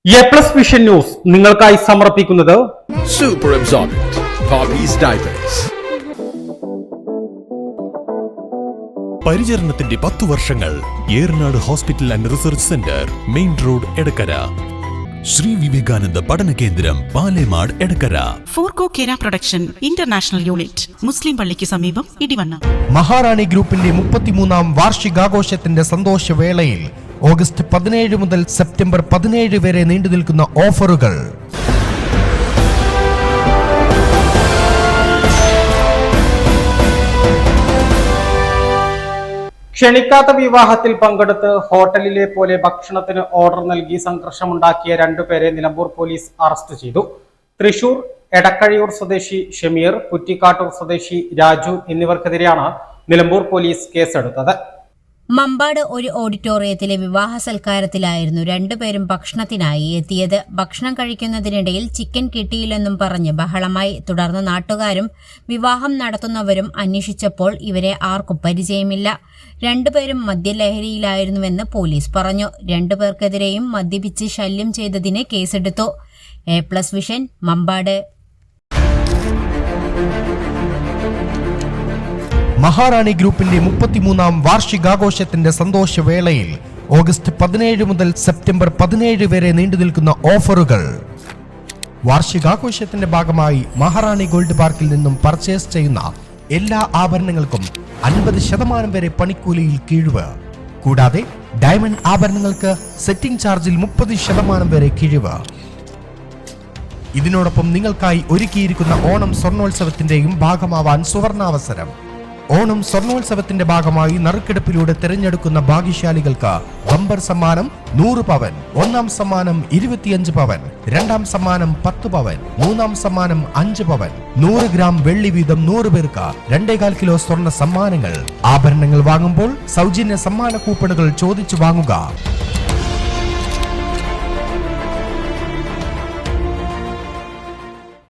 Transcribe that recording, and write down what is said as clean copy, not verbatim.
A+ vision news നിങ്ങൾക്കായി സമർപ്പിക്കുന്നത് Super Absorbent Poppy's Diapers. പരിചരണത്തിന്റെ 10 വർഷങ്ങൾ Eranad hospital and research centre, main road, Edakkara. Shri Vivekananda പഠന കേന്ദ്രം, പാലേമാട്, എടക്കര. ഫോർകോ കേര പ്രൊഡക്ഷൻ ഇന്റർനാഷണൽ യൂണിറ്റ്, മുസ്ലിം പള്ളിക്ക് സമീപം, ഇടിവണ്ണ. മഹാറാണി ഗ്രൂപ്പിന്റെ 33-ാം വാർഷികാഘോഷത്തിന്റെ സന്തോഷവേളയിൽ ഓഗസ്റ്റ് 17 മുതൽ സെപ്റ്റംബർ 17 വരെ നീണ്ടുനിൽക്കുന്ന ഓഫറുകൾ. ക്ഷണിക്കാത്ത വിവാഹത്തിൽ പങ്കെടുത്ത് ഹോട്ടലിലെ പോലെ ഭക്ഷണത്തിന് ഓർഡർ നൽകി സംഘർഷമുണ്ടാക്കിയ 2 പേരെ നിലമ്പൂർ പോലീസ് അറസ്റ്റ് ചെയ്തു. തൃശൂർ എടക്കഴിയൂർ സ്വദേശി ഷമീർ, കുറ്റിക്കാട്ടൂർ സ്വദേശി രാജു എന്നിവർക്കെതിരെയാണ് നിലമ്പൂർ പോലീസ് കേസെടുത്തത്. മമ്പാട് ഒരു ഓഡിറ്റോറിയത്തിലെ വിവാഹ സൽക്കാരത്തിലായിരുന്നു 2 പേരും ഭക്ഷണത്തിനായി എത്തിയത്. ഭക്ഷണം കഴിക്കുന്നതിനിടയിൽ ചിക്കൻ കിട്ടിയില്ലെന്നും പറഞ്ഞ് ബഹളമായി. തുടർന്ന് നാട്ടുകാരും വിവാഹം നടത്തുന്നവരും അന്വേഷിച്ചപ്പോൾ ഇവരെ ആർക്കും പരിചയമില്ല. 2 പേരും മദ്യലഹരിയിലായിരുന്നുവെന്ന് പോലീസ് പറഞ്ഞു. 2 പേർക്കെതിരെയും മദ്യപിച്ച് ശല്യം ചെയ്തതിന് കേസെടുത്തു. A+ vision, Mambad. മഹാറാണി ഗ്രൂപ്പിന്റെ 33-ാം വാർഷികാഘോഷത്തിന്റെ സന്തോഷവേളയിൽ ഓഗസ്റ്റ് 17 മുതൽ സെപ്റ്റംബർ 17 വരെ നീണ്ടുനിൽക്കുന്ന ഓഫറുകൾ. വാർഷികാഘോഷത്തിന്റെ ഭാഗമായി മഹാറാണി ഗോൾഡ് പാർക്കിൽ നിന്നും പർച്ചേസ് ചെയ്യുന്ന എല്ലാ ആഭരണങ്ങൾക്കും 50% വരെ പണിക്കൂലിയിൽ കിഴിവ്. കൂടാതെ ഡയമണ്ട് ആഭരണങ്ങൾക്ക് സെറ്റിംഗ് ചാർജിൽ 30% വരെ കിഴിവ്. ഇതിനോടൊപ്പം നിങ്ങൾക്കായി ഒരുക്കിയിരിക്കുന്ന ഓണം സ്വർണോത്സവത്തിന്റെയും ഭാഗമാവാൻ സുവർണാവസരം. ഓണം സ്വർണോത്സവത്തിന്റെ ഭാഗമായി നറുക്കെടുപ്പിലൂടെ തിരഞ്ഞെടുക്കുന്ന ഭാഗ്യശാലികൾക്ക് ബമ്പർ സമ്മാനം 100 പവൻ, 1ാം സമ്മാനം 25 പവൻ, 2ാം സമ്മാനം 10 പവൻ, 3ാം സമ്മാനം 5 പവൻ, 100 ഗ്രാം വെള്ളി വീതം 100 പേർക്ക് 2.25 കിലോ സ്വർണ്ണ സമ്മാനങ്ങൾ. ആഭരണങ്ങൾ വാങ്ങുമ്പോൾ സൗജന്യ സമ്മാന കൂപ്പണുകൾ ചോദിച്ചു വാങ്ങുക.